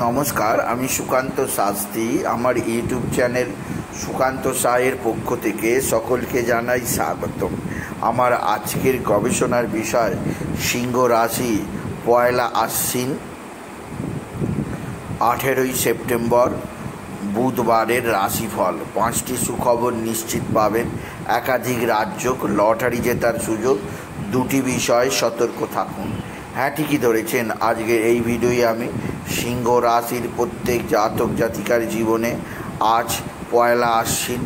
নমস্কার, আমি সুকান্ত শাস্ত্রী। আমার ইউটিউব চ্যানেল সুকান্ত সাহের পক্ষ থেকে সকলকে জানাই স্বাগতম। আমার আজকের গবেষণার বিষয় সিংহ রাশি, পয়লা আশ্বিন 18ই সেপ্টেম্বর বুধবারের রাশিফল। 5টি সুখবর নিশ্চিত পাবেন, একাধিক রাজ্য, লটারি জেতার সুযোগ। 2টি বিষয়ে সতর্ক থাকুন। হ্যাঁ, ঠিকই ধরেছেন। আজকের এই ভিডিওয়ে আমি সিংহ রাশির প্রত্যেক জাতক জাতিকার জীবনে আজ পয়লা আশ্বিন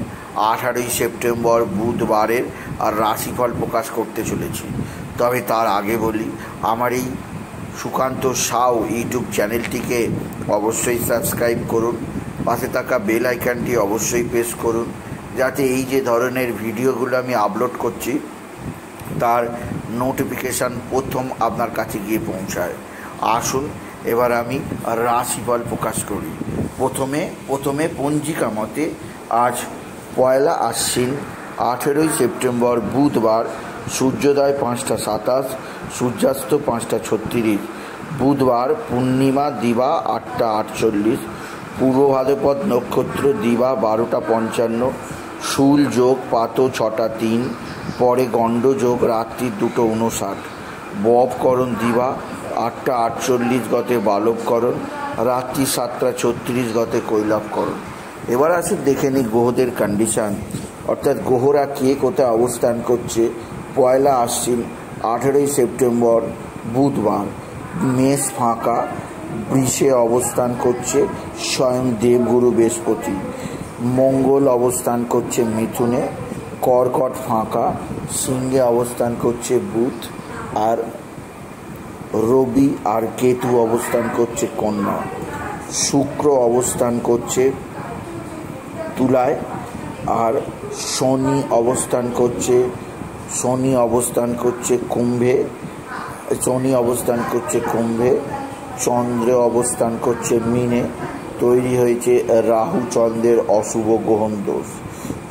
18ই সেপ্টেম্বর বুধবারের আর রাশিফল প্রকাশ করতে চলেছি। তবে তার আগে বলি, আমার এই সুকান্ত সাউ ইউটিউব চ্যানেলটিকে অবশ্যই সাবস্ক্রাইব করুন, পাশে থাকা বেল আইকনটি অবশ্যই প্রেস করুন, যাতে এই যে ধরনের ভিডিওগুলো আমি আপলোড করছি তার নোটিফিকেশান প্রথম আপনার কাছে গিয়ে পৌঁছায়। আসুন এবার আমি রাশিফল প্রকাশ করি। প্রথমে পঞ্জিকা মতে আজ পয়লা আশ্বিন 18ই সেপ্টেম্বর বুধবার, সূর্যোদয় 5টা 27, সূর্যাস্ত 5টা 36। বুধবার পূর্ণিমা দিবা 8টা 48, পূর্ব ভাদ্রপদ নক্ষত্র দিবা 12টা 55, শূল যোগ পাত 6টা 3, পরে গণ্ড যোগ রাত্রি 2টো 59, ববকরণ দিবা 8টা 48 গতে বালবকরণ, রাত্রি 7টা 36 গতে কৈলবকরণ। এবার আসুন দেখে নিই গ্রহদের কন্ডিশান, অর্থাৎ গ্রহরা কে কোথায় অবস্থান করছে পয়লা আশ্বিন 18ই সেপ্টেম্বর বুধবার। মেষ ফাঁকা, বৃষে অবস্থান করছে স্বয়ং দেবগুরু বৃহস্পতি। মঙ্গল অবস্থান করছে মিথুনে, কর্কট ফাঁকা, সিংহে অবস্থান করছে বুধ, আর রবি আর কেতু অবস্থান করছে কন্যা। শুক্র অবস্থান করছে তুলায়, আর শনি অবস্থান করছে কুম্ভে। চন্দ্র অবস্থান করছে মীনে। তৈরি হয়েছে রাহু চন্দ্রের অশুভ গ্রহণ দোষ।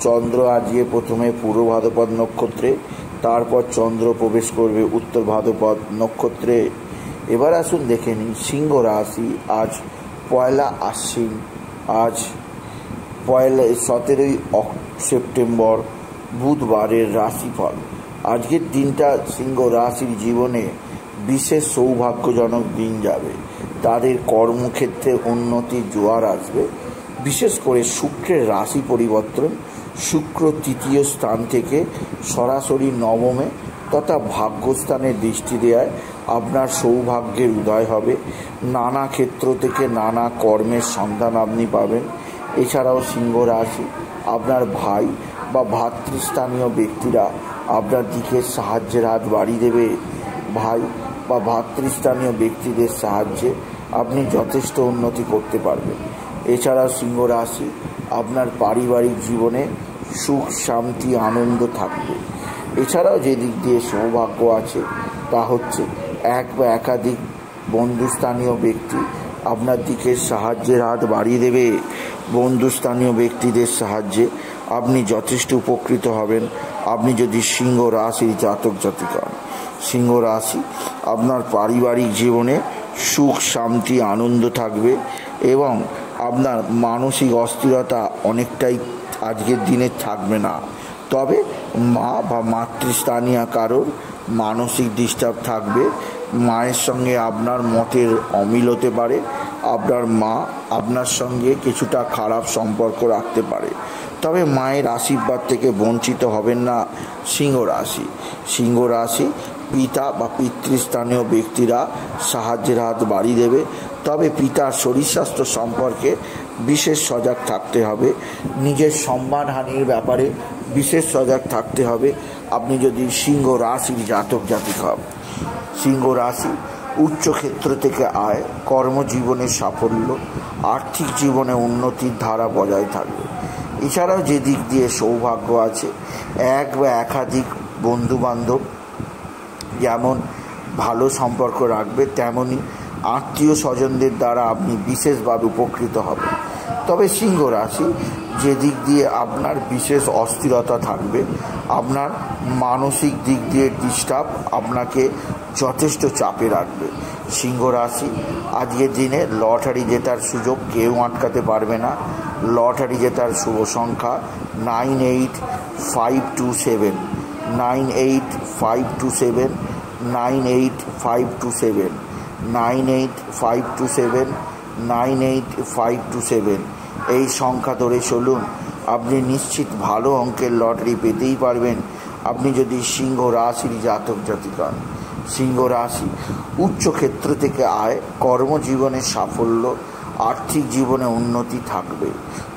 চন্দ্র আজকে প্রথমে পূর্ব ভাদ্রপদ নক্ষত্রে, তারপর চন্দ্র প্রবেশ করবে উত্তর ভাদ্রপদ নক্ষত্রে। এবার আসুন দেখে নিন সিংহ রাশি আজ পয়লা আশ্বিন, আজ 17ই সেপ্টেম্বর বুধবারের রাশিফল। আজকের দিনটা সিংহ রাশির জীবনে বিশেষ সৌভাগ্যজনক দিন যাবে। তাদের কর্মক্ষেত্রে উন্নতির জোয়ার আসবে। বিশেষ করে শুক্রের রাশি পরিবর্তন, শুক্র 3য় স্থান থেকে সরাসরি নবমে তথা ভাগ্যস্থানে দৃষ্টি দেওয়ায় আপনার সৌভাগ্যের উদয় হবে। নানা ক্ষেত্র থেকে নানা কর্মের সন্ধান আপনি পাবেন। এছাড়াও সিংহ রাশি আপনার ভাই বা ভাতৃস্থানীয় ব্যক্তিরা আপনার দিকে সাহায্যের হাত বাড়িয়ে দেবে। ভাই বা ভাতৃস্থানীয় ব্যক্তিদের সাহায্যে আপনি যথেষ্ট উন্নতি করতে পারবেন। এছাড়াও সিংহ রাশি আপনার পারিবারিক জীবনে সুখ শান্তি আনন্দ থাকবে। এছাড়াও যে দিক দিয়ে সৌভাগ্য আছে তা হচ্ছে এক বা একাধিক বন্ধুস্থানীয় ব্যক্তি আপনার দিকে সাহায্যের হাত বাড়িয়ে দেবে। বন্ধুস্থানীয় ব্যক্তিদের সাহায্যে আপনি যথেষ্ট উপকৃত হবেন আপনি যদি সিংহ রাশির জাতক জাতিকা হন। সিংহ রাশি আপনার পারিবারিক জীবনে সুখ শান্তি আনন্দ থাকবে এবং আপনার মানসিক অস্থিরতা অনেকটাই আজকের দিনে থাকবে না। তবে মা বা মাতৃস্থানীয় কারোর মানসিক ডিস্টার্ব থাকবে। মায়ের সঙ্গে আপনার মতের অমিল হতে পারে। আপনার মা আপনার সঙ্গে কিছুটা খারাপ সম্পর্ক রাখতে পারে। তবে মায়ের আশীর্বাদ থেকে বঞ্চিত হবেন না সিংহ রাশি পিতা বা পিতৃস্থানীয় ব্যক্তিরা সাহায্যের হাত বাড়িয়ে দেবে। তবে পিতার শরীর স্বাস্থ্য সম্পর্কে বিশেষ সজাগ থাকতে হবে। নিজের সম্মানহানির ব্যাপারে বিশেষ সজাগ থাকতে হবে আপনি যদি সিংহ রাশির জাতক জাতিকা হন। সিংহ রাশি উচ্চক্ষেত্র থেকে আয়, কর্মজীবনে সাফল্য, আর্থিক জীবনে উন্নতির ধারা বজায় থাকবে। এছাড়াও যে দিক দিয়ে সৌভাগ্য আছে, এক বা একাধিক বন্ধুবান্ধব যেমন ভালো সম্পর্ক রাখবে, তেমনি আত্মীয় স্বজনদের দ্বারা আপনি বিশেষভাবে উপকৃত হবেন। তবে সিংহ রাশি যে দিক দিয়ে আপনার বিশেষ অস্থিরতা থাকবে, আপনার মানসিক দিক দিয়ে ডিস্টার্ব আপনাকে যথেষ্ট চাপে রাখবে। সিংহ রাশি, আজকের দিনে লটারি জেতার সুযোগ কেউ আটকাতে পারবে না। লটারি জেতার শুভ সংখ্যা 98527, 98527, 98527, 98527, 98527। এই সংখ্যা ধরে চলুন, আপনি নিশ্চিত ভালো অঙ্কের লটারি পেতেই পারবেন আপনি যদি সিংহ রাশির জাতক জাতিকা। সিংহ রাশি, উচ্চ ক্ষেত্র থেকে আয়, কর্মজীবনে সাফল্য, আর্থিক জীবনে উন্নতি থাকবে।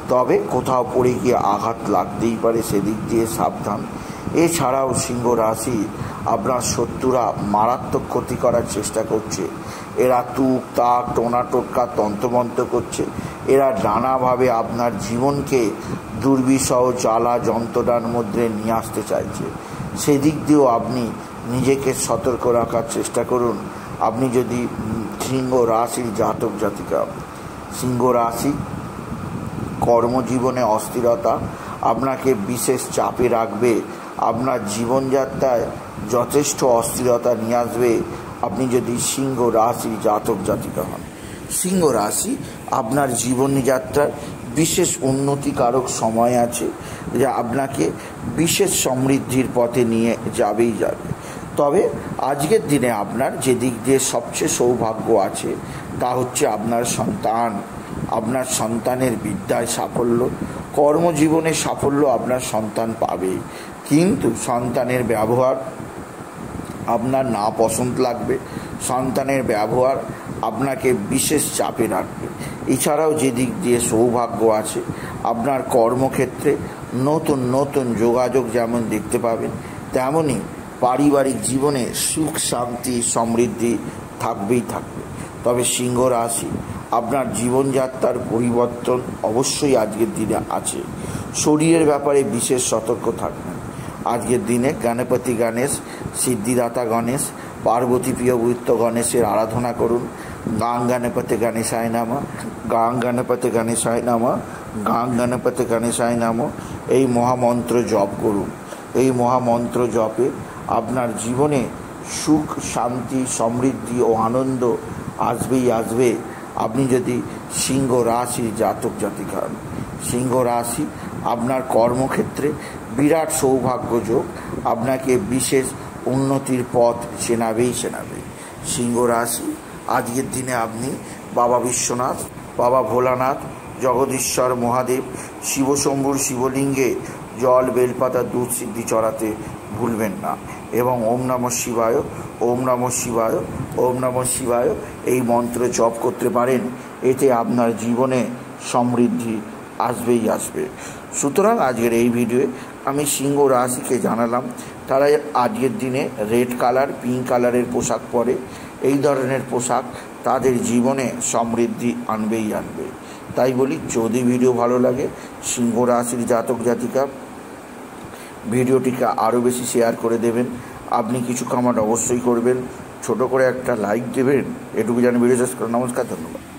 তবে কোথাও পড়ে গিয়ে আঘাত লাগতেই পারে, সেদিক দিয়ে সাবধান। এছাড়াও সিংহ রাশি, আপনার শত্রুরা মারাত্মক ক্ষতি করার চেষ্টা করছে। এরা তুক তাক টোনা টোটকা তন্ত্রমন্ত্র করছে। এরা নানাভাবে আপনার জীবনকে দুর্বিষহ জ্বালা যন্ত্রণার মধ্যে নিয়ে আসতে চাইছে। সেদিক দিয়েও আপনি নিজেকে সতর্ক রাখার চেষ্টা করুন আপনি যদি সিংহ রাশির জাতক জাতিকা। সিংহ রাশি, কর্মজীবনে অস্থিরতা আপনাকে বিশেষ চাপে রাখবে। আপনার জীবনযাত্রায় যথেষ্ট অস্থিরতা নিয়ে আসবে আপনি যদি সিংহ রাশির জাতক জাতিকা হন। সিংহ রাশি, আপনার জীবনযাত্রার বিশেষ উন্নতিকারক সময় আছে, যা আপনাকে বিশেষ সমৃদ্ধির পথে নিয়ে যাবেই যাবে। তবে আজকের দিনে আপনার যে দিক দিয়ে সবচেয়ে সৌভাগ্য আছে তা হচ্ছে আপনার সন্তান। আপনার সন্তানের বিদ্যায় সাফল্য, কর্মজীবনে সাফল্য আপনার সন্তান পাবে। কিন্তু সন্তানের ব্যবহার আপনার না পছন্দ লাগবে, সন্তানের ব্যবহার আপনাকে বিশেষ চাপে রাখবে। এছাড়াও যে দিক দিয়ে সৌভাগ্য আছে, আপনার কর্মক্ষেত্রে নতুন নতুন যোগাযোগ যেমন দেখতে পাবেন, তেমনই পারিবারিক জীবনে সুখ শান্তি সমৃদ্ধি থাকবেই থাকবে। তবে সিংহ রাশি, আপনার জীবনযাত্রার পরিবর্তন অবশ্যই আজকের দিনে আছে। শরীরের ব্যাপারে বিশেষ সতর্ক থাকবেন। আজকের দিনে গণপতি গণেশ, সিদ্ধিদাতা গণেশ, পার্বতী প্রিয়ভূত গণেশের আরাধনা করুন। গাং গণপতি গণেশায় নামা, গাং গণপতি গণেশায় নামা, গাং গণপতি গণেশায় নামা, এই মহামন্ত্র জপ করুন। এই মহামন্ত্র জপে আপনার জীবনে সুখ শান্তি সমৃদ্ধি ও আনন্দ আসবেই আসবে আপনি যদি সিংহ রাশির জাতক জাতিকা হন। সিংহ রাশি, আপনার কর্মক্ষেত্রে বিরাট সৌভাগ্য যোগ আপনাকে বিশেষ উন্নতির পথ চেনাবেই চেনাবে। সিংহ রাশি, আজকের দিনে আপনি বাবা বিশ্বনাথ, বাবা ভোলানাথ, জগদীশ্বর মহাদেব, শিবশম্ভুর শিবলিঙ্গে জল বেলপাতা দুধ সিদ্ধি চড়াতে ভুলবেন না। এবং ওম নমঃ শিবায়, ওম নমঃ শিবায়, ওম নমঃ শিবায় এই মন্ত্র জপ করতে পারেন। এতে আপনার জীবনে সমৃদ্ধি আসবেই আসবে। সুতরাং আজকের এই ভিডিওয়ে আমি সিংহ রাশিকে জানালাম তারা আজকের দিনে রেড কালার, পিঙ্ক কালারের পোশাক পরে। এই ধরনের পোশাক তাদের জীবনে সমৃদ্ধি আনবেই আনবে। তাই বলি, যদি ভিডিও ভালো লাগে সিংহ রাশির জাতক জাতিকা, ভিডিওটিকে আরও বেশি শেয়ার করে দেবেন। আপনি কিছু কমেন্ট অবশ্যই করবেন, ছোট করে একটা লাইক দেবেন। এটুকু জানি ভিডিও শেষ করে নমস্কার, ধন্যবাদ।